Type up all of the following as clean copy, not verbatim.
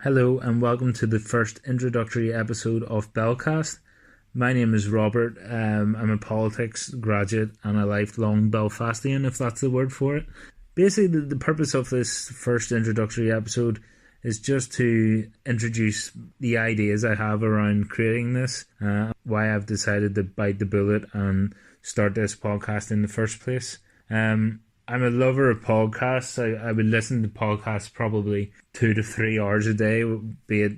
Hello and welcome to the first introductory episode of Belcast. My name is Robert. I'm a politics graduate and a lifelong Belfastian, if that's the word for it. Basically, the purpose of this first introductory episode is just to introduce the ideas I have around creating this, why I've decided to bite the bullet and start this podcast in the first place. I'm a lover of podcasts. I would listen to podcasts probably 2 to 3 hours a day, be it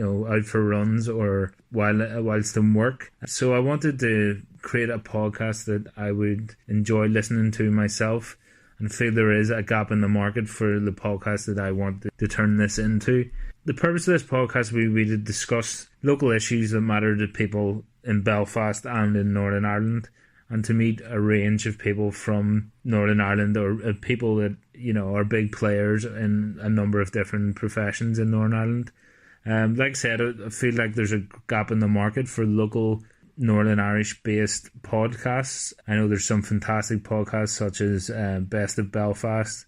out for runs or whilst in work. So I wanted to create a podcast that I would enjoy listening to myself, and feel there is a gap in the market for the podcast that I want to turn this into. The purpose of this podcast will be to discuss local issues that matter to people in Belfast and in Northern Ireland, and to meet a range of people from Northern Ireland, or people that are big players in a number of different professions in Northern Ireland. Like I said, I feel like there's a gap in the market for local Northern Irish based podcasts. I know there's some fantastic podcasts such as Best of Belfast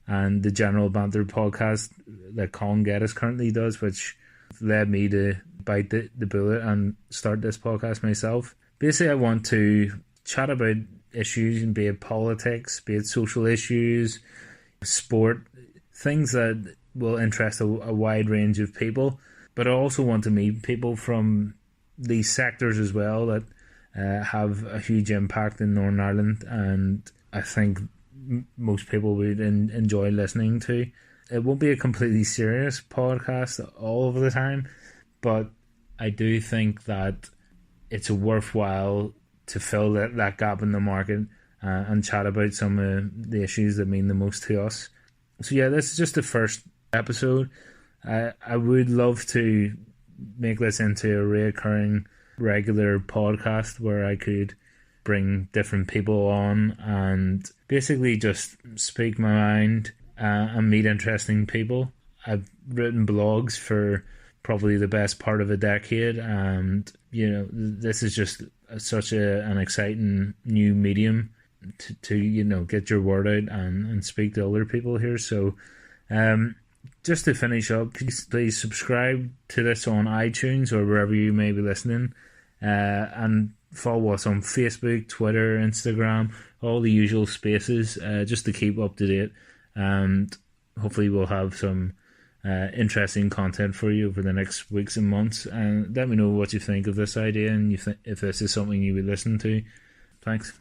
and the General Banter podcast that Colin Geddes currently does, which led me to bite the bullet and start this podcast myself. Basically, I want to chat about issues, and be it politics, be it social issues, sport, things that will interest a wide range of people. But I also want to meet people from these sectors as well that have a huge impact in Northern Ireland, and I think most people would enjoy listening to. It won't be a completely serious podcast all of the time, but I do think that it's worthwhile to fill that gap in the market and chat about some of the issues that mean the most to us. So yeah, this is just the first episode. I would love to make this into a reoccurring regular podcast where I could bring different people on and basically just speak my mind and meet interesting people. I've written blogs for probably the best part of a decade, and this is just such an exciting new medium to get your word out and speak to other people here. So just to finish up, please subscribe to this on iTunes or wherever you may be listening, and follow us on Facebook, Twitter, Instagram, all the usual spaces, just to keep up to date. And hopefully we'll have some interesting content for you over the next weeks and months. And let me know what you think of this idea, and if this is something you would listen to. Thanks.